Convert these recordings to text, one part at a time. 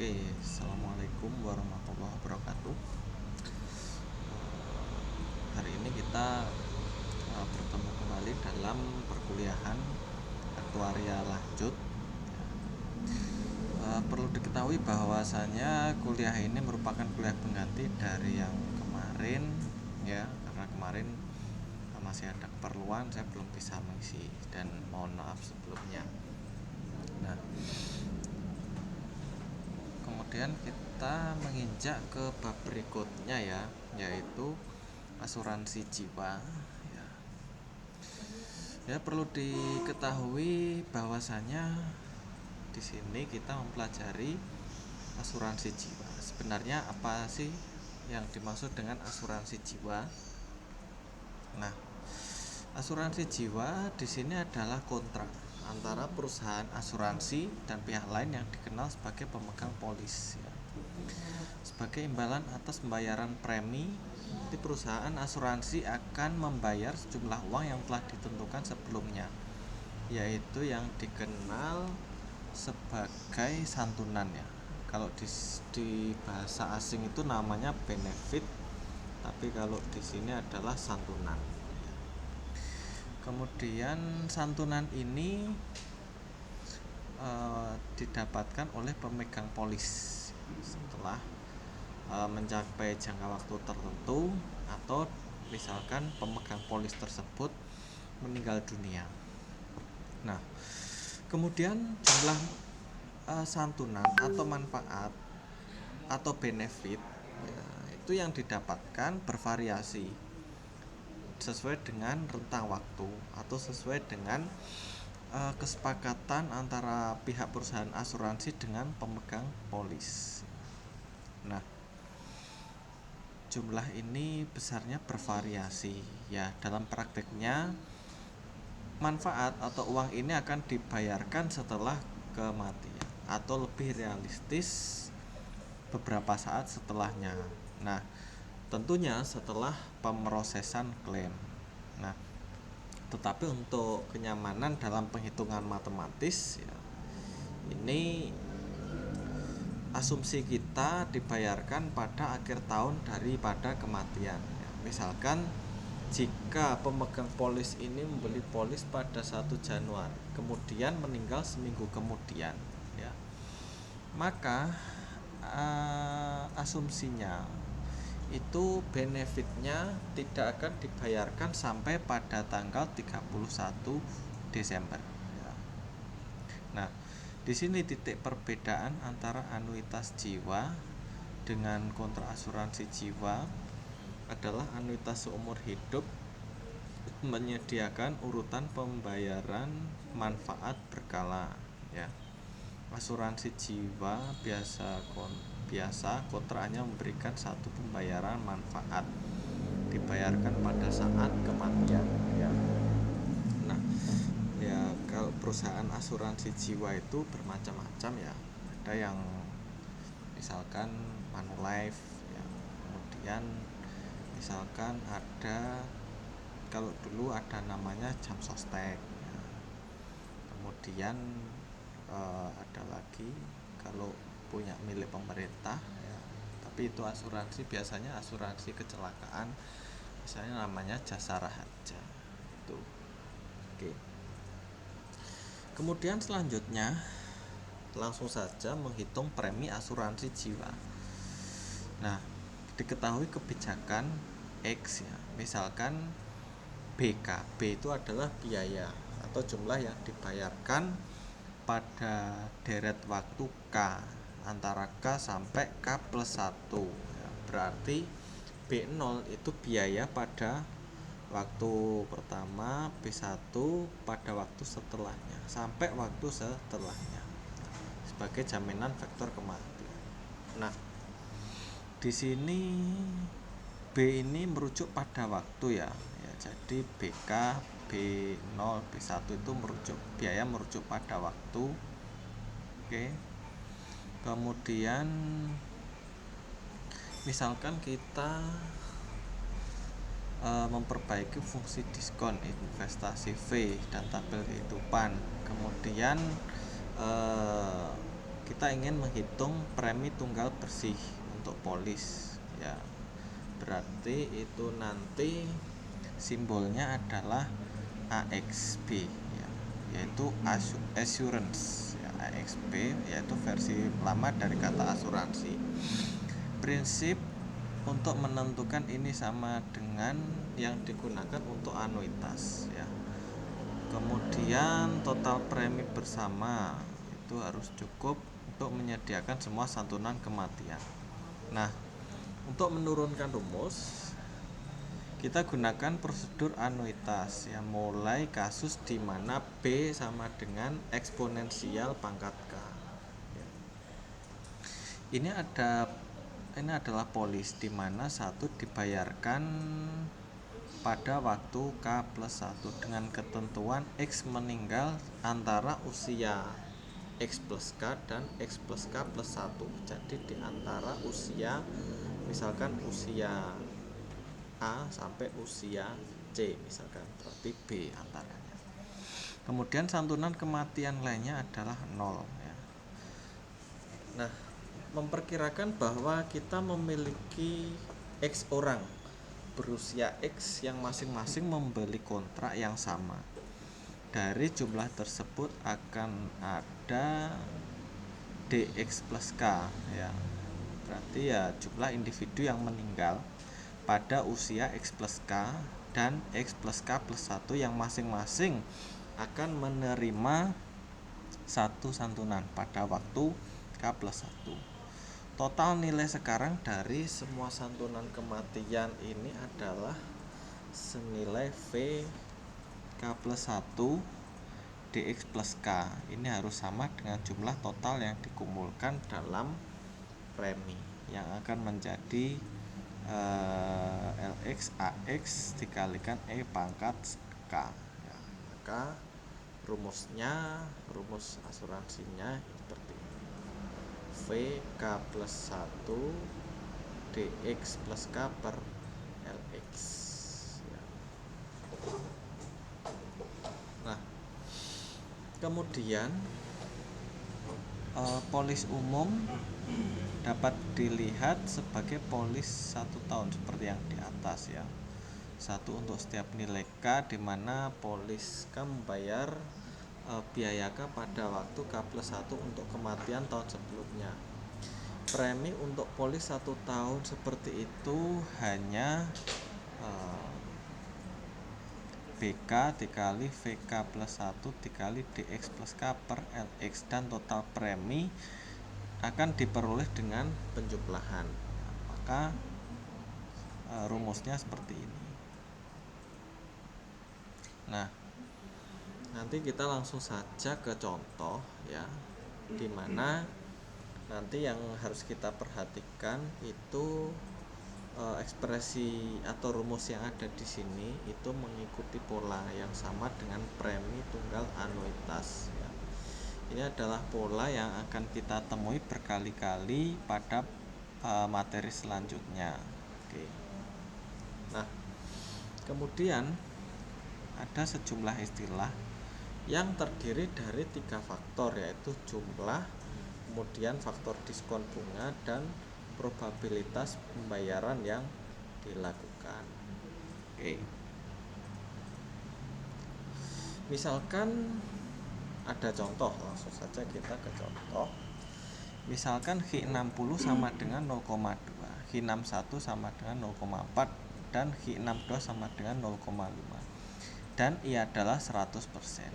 Oke, assalamualaikum warahmatullahi wabarakatuh. Hari ini kita bertemu kembali dalam perkuliahan aktuaria lanjut. Perlu diketahui bahwasanya kuliah ini merupakan kuliah pengganti dari yang kemarin, ya, karena kemarin masih ada keperluan, saya belum bisa mengisi dan mohon maaf sebelumnya. Nah, kemudian kita menginjak ke bab berikutnya ya, yaitu asuransi jiwa. Ya, perlu diketahui bahwasanya di sini kita mempelajari asuransi jiwa. Sebenarnya apa sih yang dimaksud dengan asuransi jiwa? Nah, asuransi jiwa di sini adalah kontrak antara perusahaan asuransi dan pihak lain yang dikenal sebagai pemegang polis, ya. Sebagai imbalan atas pembayaran premi, di perusahaan asuransi akan membayar sejumlah uang yang telah ditentukan sebelumnya, yaitu yang dikenal sebagai santunan, ya. Kalau di bahasa asing itu namanya benefit, tapi kalau di sini adalah santunan. Kemudian santunan ini didapatkan oleh pemegang polis setelah mencapai jangka waktu tertentu, atau misalkan pemegang polis tersebut meninggal dunia. Nah, kemudian jumlah santunan atau manfaat atau benefit, ya, itu yang didapatkan bervariasi sesuai dengan rentang waktu atau sesuai dengan kesepakatan antara pihak perusahaan asuransi dengan pemegang polis. Nah, jumlah ini besarnya bervariasi, ya. Dalam prakteknya, manfaat atau uang ini akan dibayarkan setelah kematian atau lebih realistis beberapa saat setelahnya. Nah, tentunya setelah pemrosesan klaim. Nah, tetapi untuk kenyamanan dalam penghitungan matematis, ya, ini asumsi kita dibayarkan pada akhir tahun daripada kematian, ya. Misalkan jika pemegang polis ini membeli polis pada 1 Januari, kemudian meninggal seminggu kemudian, ya, maka asumsinya itu benefitnya tidak akan dibayarkan sampai pada tanggal 31 Desember, ya. Nah, di sini titik perbedaan antara anuitas jiwa dengan kontrak asuransi jiwa adalah anuitas seumur hidup menyediakan urutan pembayaran manfaat berkala, ya. Asuransi jiwa biasa kontraknya memberikan satu pembayaran manfaat dibayarkan pada saat kematian, ya. Nah, ya, kalau perusahaan asuransi jiwa itu bermacam-macam, ya. Ada yang misalkan Manulife, ya. Kemudian misalkan ada, kalau dulu ada namanya Jam Sostek, ya. Kemudian ada lagi kalau punya milik pemerintah, ya. Tapi itu asuransi, biasanya asuransi kecelakaan, misalnya namanya Jasara Harja itu. Oke. Kemudian selanjutnya langsung saja menghitung premi asuransi jiwa. Nah, diketahui kebijakan X, ya. Misalkan BK, B itu adalah biaya atau jumlah yang dibayarkan pada deret waktu K, antara K sampai K plus 1, ya. Berarti B0 itu biaya pada waktu pertama, B1 pada waktu setelahnya sampai waktu setelahnya, sebagai jaminan faktor kematian. Nah, di sini B ini merujuk pada waktu, ya. Jadi BK, B0, B1 itu merujuk pada waktu. Oke. Kemudian misalkan kita memperbaiki fungsi diskon investasi V dan tabel kehidupan. Kemudian kita ingin menghitung premi tunggal bersih untuk polis ya. Berarti itu nanti simbolnya adalah AXB ya, yaitu assurance ya, AXB yaitu versi lama dari kata asuransi. Prinsip untuk menentukan ini sama dengan yang digunakan untuk anuitas ya. Kemudian total premi bersama itu harus cukup untuk menyediakan semua santunan kematian. Nah, untuk menurunkan rumus kita gunakan prosedur anuitas ya, mulai kasus di mana B sama dengan eksponensial pangkat K. Ya. Ini adalah polis di mana 1 dibayarkan pada waktu K plus 1 dengan ketentuan X meninggal antara usia X plus K dan X plus K plus 1. Jadi di antara usia, misalkan usia A sampai usia C misalkan, berarti B antaranya. Kemudian santunan kematian lainnya adalah 0 ya. Nah, memperkirakan bahwa kita memiliki X orang berusia X yang masing-masing membeli kontrak yang sama. Dari jumlah tersebut akan ada DX plus K ya. Berarti ya jumlah individu yang meninggal pada usia X plus K dan X plus K plus 1 yang masing-masing akan menerima satu santunan pada waktu K plus 1. Total nilai sekarang dari semua santunan kematian ini adalah senilai V K plus 1 DX plus K. Ini harus sama dengan jumlah total yang dikumpulkan dalam premi yang akan menjadi LX AX dikalikan E pangkat K ya. Maka rumus asuransinya seperti ini. V K plus 1 DX plus K per LX ya. Nah, kemudian polis umum dapat dilihat sebagai polis 1 tahun seperti yang di atas ya. 1 untuk setiap nilai K, di mana polis K membayar biaya K pada waktu K plus 1 untuk kematian tahun sebelumnya. Premi untuk polis 1 tahun seperti itu hanya BK dikali VK plus 1 dikali DX plus K per LX, dan total premi akan diperoleh dengan penjumlahan. Maka rumusnya seperti ini. Nah, nanti kita langsung saja ke contoh ya, dimana nanti yang harus kita perhatikan itu ekspresi atau rumus yang ada di sini itu mengikuti pola yang sama dengan premi tunggal anuitas ya. Ini adalah pola yang akan kita temui berkali-kali pada materi selanjutnya. Oke. Nah, kemudian ada sejumlah istilah yang terdiri dari 3 faktor, yaitu jumlah, kemudian faktor diskon bunga, dan probabilitas pembayaran yang dilakukan. Oke. Misalkan ada contoh, langsung saja kita ke contoh. Misalkan H60 sama dengan 0,2, H61 sama dengan 0,4, dan H62 sama dengan 0,5. Dan ia adalah 100%.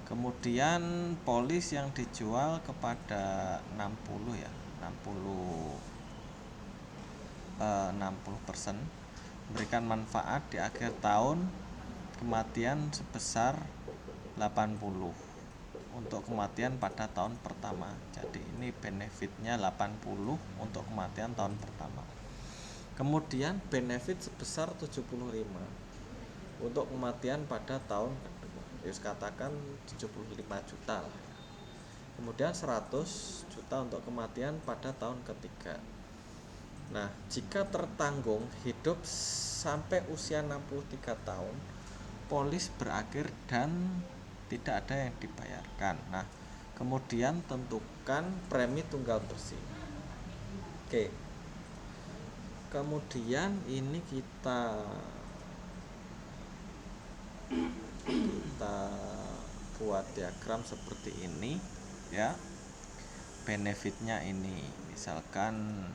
Kemudian polis yang dijual kepada 60 ya, 60% memberikan manfaat di akhir tahun kematian sebesar 80 untuk kematian pada tahun pertama. Jadi ini benefitnya 80 untuk kematian tahun pertama. Kemudian benefit sebesar 75 untuk kematian pada tahun kedua. Katakan 75 juta lah. Kemudian 100 juta untuk kematian pada tahun ketiga. Nah, jika tertanggung hidup sampai usia 63 tahun, polis berakhir dan tidak ada yang dibayarkan. Nah, Kemudian tentukan premi tunggal bersih. Oke. Kemudian ini kita buat diagram seperti ini ya. Benefitnya ini misalkan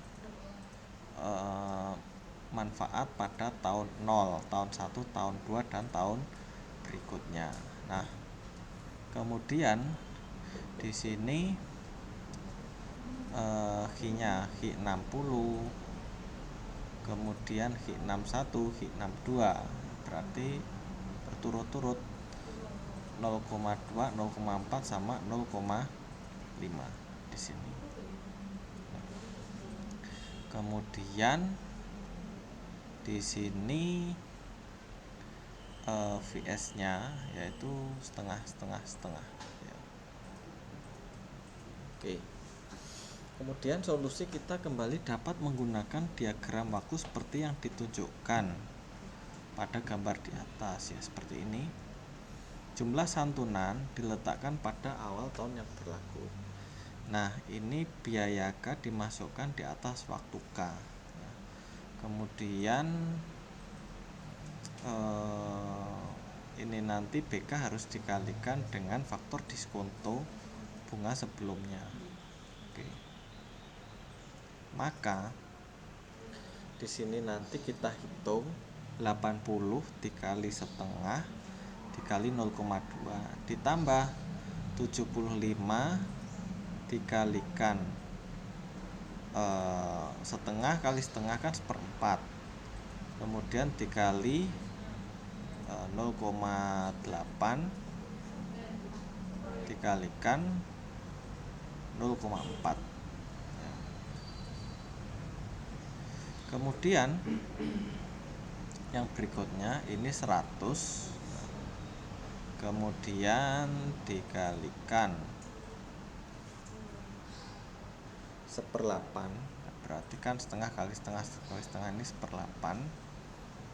manfaat pada tahun 0, tahun 1, tahun 2, dan tahun berikutnya. Nah, kemudian di sini H-nya H60, kemudian H61, H62, berarti berturut-turut 0,2, 0,4 sama 0,5 di sini. Kemudian di sini VS-nya yaitu setengah ya. Oke. Kemudian solusi kita kembali dapat menggunakan diagram waktu seperti yang ditunjukkan pada gambar di atas ya, seperti ini. Jumlah santunan diletakkan pada awal tahun yang berlaku. Nah, ini biaya K dimasukkan di atas waktu K. Kemudian ini nanti BK harus dikalikan dengan faktor diskonto bunga sebelumnya. Oke. Maka di sini nanti kita hitung 80 dikali setengah dikali 0,2 ditambah 75 dikalikan setengah kali setengah kan 1/4, kemudian dikali 0,8 dikalikan 0,4. Kemudian yang berikutnya ini 100, kemudian dikalikan 1/8, berarti kan setengah kali setengah kali setengah ini 1/8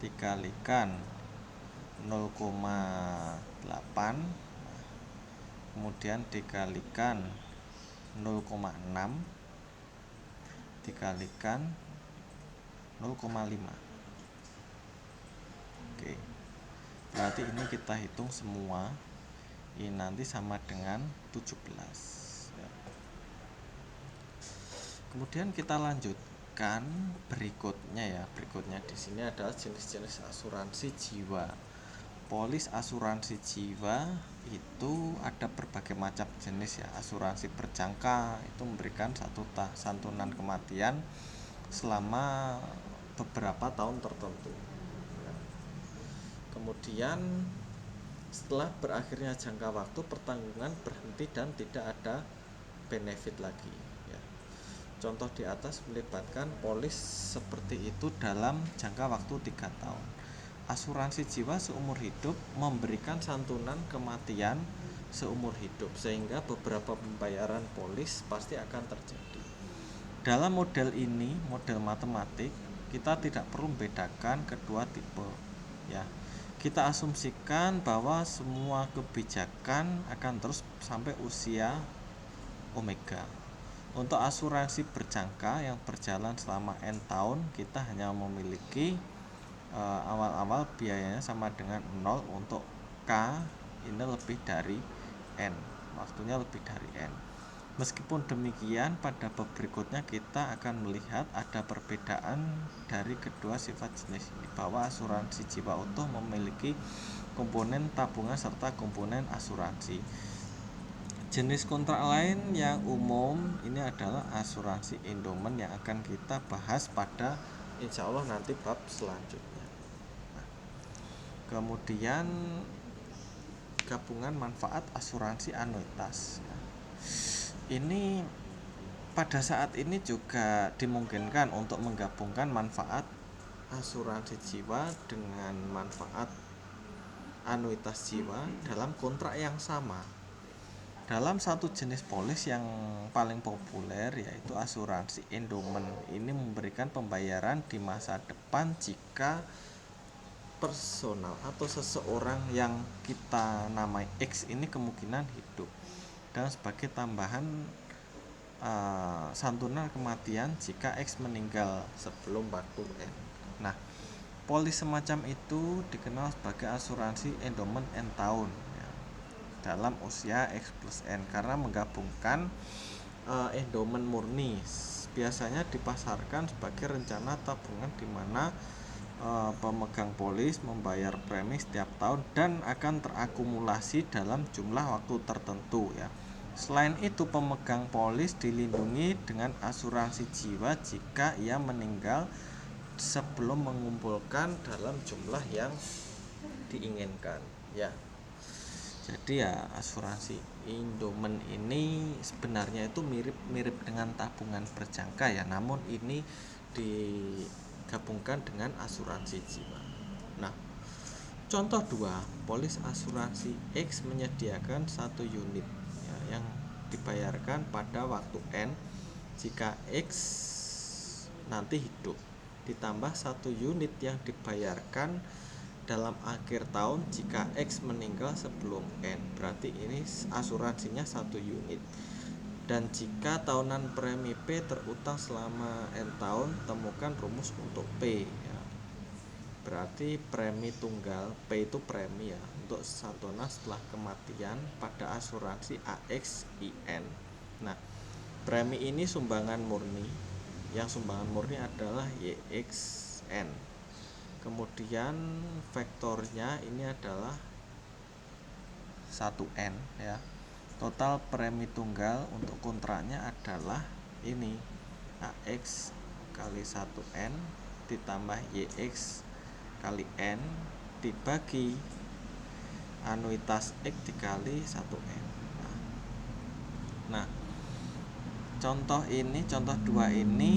dikalikan 0,8, kemudian dikalikan 0,6 dikalikan 0,5. Oke. Berarti ini kita hitung semua. Ini nanti sama dengan 17 ya. Kemudian kita lanjutkan berikutnya ya. Berikutnya di sini adalah jenis-jenis asuransi jiwa. Polis asuransi jiwa itu ada berbagai macam jenis ya. Asuransi berjangka itu memberikan satu santunan kematian selama beberapa tahun tertentu. Kemudian setelah berakhirnya jangka waktu, pertanggungan berhenti dan tidak ada benefit lagi ya. Contoh di atas melibatkan polis seperti itu dalam jangka waktu 3 tahun. Asuransi jiwa seumur hidup memberikan santunan kematian seumur hidup, sehingga beberapa pembayaran polis pasti akan terjadi. Dalam model ini, model matematik, kita tidak perlu membedakan kedua tipe ya. Kita asumsikan bahwa semua kebijakan akan terus sampai usia omega. Untuk asuransi berjangka yang berjalan selama N tahun, kita hanya memiliki awal-awal biayanya sama dengan 0 untuk K ini lebih dari N, waktunya lebih dari N. Meskipun demikian, pada bab berikutnya kita akan melihat ada perbedaan dari kedua sifat jenis ini, bahwa asuransi jiwa utuh memiliki komponen tabungan serta komponen asuransi. Jenis kontrak lain yang umum ini adalah asuransi endowment yang akan kita bahas pada insya Allah nanti bab selanjutnya. Kemudian gabungan manfaat asuransi anuitas. Ini pada saat ini juga dimungkinkan untuk menggabungkan manfaat asuransi jiwa dengan manfaat anuitas jiwa dalam kontrak yang sama. Dalam satu jenis polis yang paling populer yaitu asuransi endowment, ini memberikan pembayaran di masa depan jika personal atau seseorang yang kita namai X ini kemungkinan hidup. dan sebagai tambahan santunan kematian jika X meninggal sebelum waktu N. Nah, polis semacam itu dikenal sebagai asuransi endowment N tahun ya, dalam usia X plus N karena menggabungkan endowment murni. Biasanya dipasarkan sebagai rencana tabungan di mana pemegang polis membayar premi setiap tahun dan akan terakumulasi dalam jumlah waktu tertentu ya. Selain itu, pemegang polis dilindungi dengan asuransi jiwa jika ia meninggal sebelum mengumpulkan dalam jumlah yang diinginkan ya. Jadi ya asuransi endowment ini sebenarnya itu mirip dengan tabungan berjangka ya, namun ini digabungkan dengan asuransi jiwa. Nah, contoh 2, polis asuransi X menyediakan 1 unit ya, yang dibayarkan pada waktu N jika X nanti hidup, ditambah 1 unit yang dibayarkan dalam akhir tahun jika X meninggal sebelum N. Berarti ini asuransinya 1 unit. Dan jika tahunan premi P terutang selama N tahun, temukan rumus untuk P ya. Berarti premi tunggal P itu premi ya untuk santunan setelah kematian pada asuransi AXIN. Nah, premi ini sumbangan murni. Yang sumbangan murni adalah YXN. Kemudian vektornya ini adalah 1N ya. Total premi tunggal untuk kontraknya adalah ini AX kali 1N ditambah YX kali N dibagi anuitas X dikali 1N. Nah, contoh 2 ini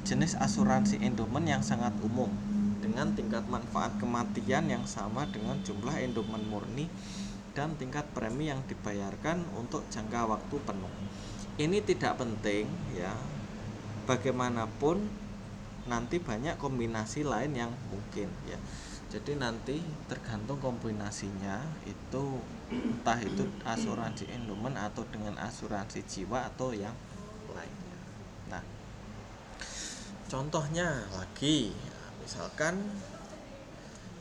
jenis asuransi endowment yang sangat umum dengan tingkat manfaat kematian yang sama dengan jumlah endowment murni dan tingkat premi yang dibayarkan untuk jangka waktu penuh. Ini tidak penting ya, bagaimanapun nanti banyak kombinasi lain yang mungkin ya. Jadi nanti tergantung kombinasinya itu, entah itu asuransi endowment atau dengan asuransi jiwa atau yang lainnya. Nah, contohnya lagi, misalkan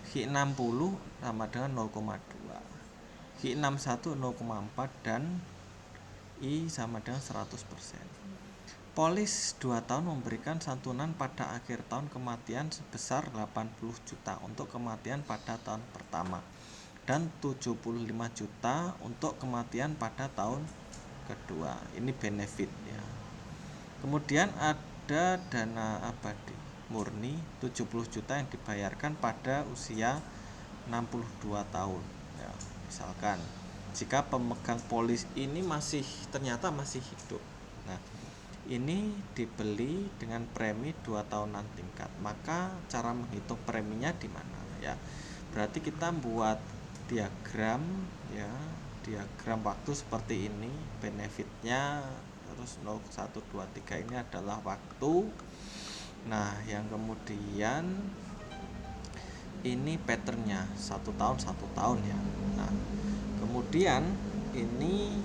H60 sama dengan 0,2, H61 0,4 dan I sama dengan 100%. Polis 2 tahun memberikan santunan pada akhir tahun kematian sebesar 80 juta untuk kematian pada tahun pertama dan 75 juta untuk kematian pada tahun kedua. Ini benefit ya. Kemudian ada dana abadi murni 70 juta yang dibayarkan pada usia 62 tahun ya. Misalkan jika pemegang polis ini ternyata masih hidup. Nah, ini dibeli dengan premi 2 tahunan tingkat. Maka cara menghitung preminya di mana ya? Berarti kita buat diagram ya, diagram waktu seperti ini, benefitnya terus 0, 1, 2, 3 ini adalah waktu. Nah, yang kemudian ini patternnya 1 tahun 1 tahun ya. Nah, kemudian ini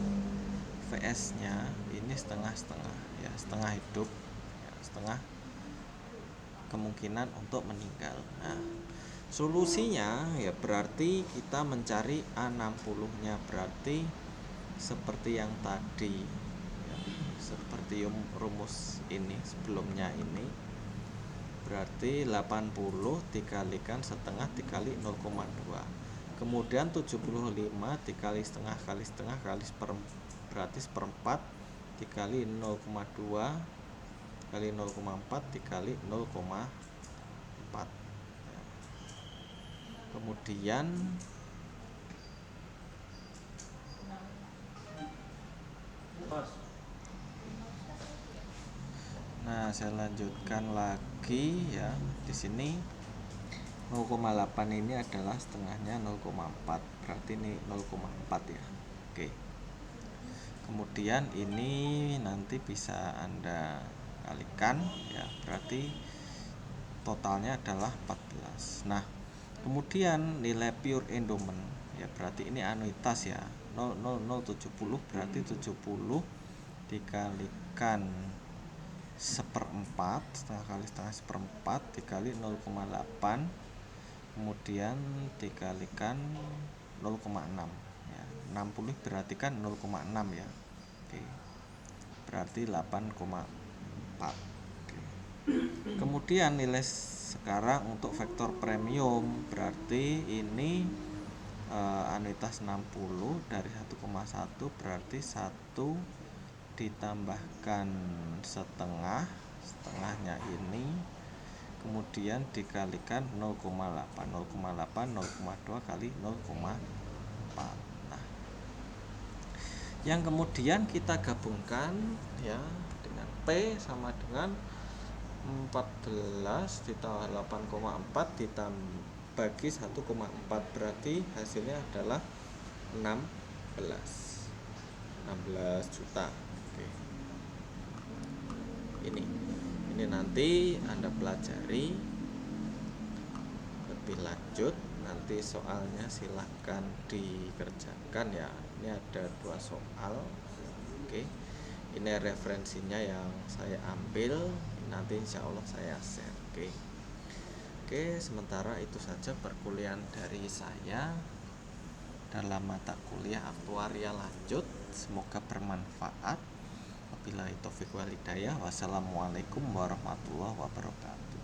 VS nya ini setengah-setengah ya, setengah hidup ya, setengah kemungkinan untuk meninggal. Nah, solusinya ya berarti kita mencari A60 nya, berarti seperti yang tadi ya, seperti rumus ini sebelumnya ini, berarti 80 dikalikan setengah dikali 0,2, kemudian 75 dikali setengah kali setengah kali berarti seperempat dikali 0,2 kali 0,4 dikali 0,4. Kemudian nah, saya lanjutkan lagi ya. Di sini 0,8 ini adalah setengahnya 0,4, berarti ini 0,4 ya. Oke. Kemudian ini nanti bisa Anda kalikan ya, berarti totalnya adalah 14. Nah, kemudian nilai pure endowment ya, berarti ini anuitas ya. 0,070 berarti 70 dikalikan seperempat, setengah kali setengah seperempat dikali 0,8, kemudian dikalikan 0,6 ya. 60 berarti kan 0,6 ya. Oke. Berarti 8,4. Oke. Kemudian nilai sekarang untuk vektor premium berarti ini anuitas 60 dari 1,1 berarti 1 ditambahkan setengah, setengahnya ini, kemudian dikalikan 0,8, 0,2 kali 0,4. Nah, yang kemudian kita gabungkan ya dengan P sama dengan 14 ditambah 8,4 ditambah bagi 1,4 berarti hasilnya adalah 16 juta. Oke. Ini nanti Anda pelajari lebih lanjut, nanti soalnya silahkan dikerjakan ya. Ini ada 2 soal. Oke. Ini referensinya yang saya ambil, nanti insya Allah saya share. Oke, sementara itu saja perkuliahan dari saya dalam mata kuliah aktuaria lanjut. Semoga bermanfaat. Wabillahi taufiq wal hidayah. Wassalamualaikum warahmatullahi wabarakatuh.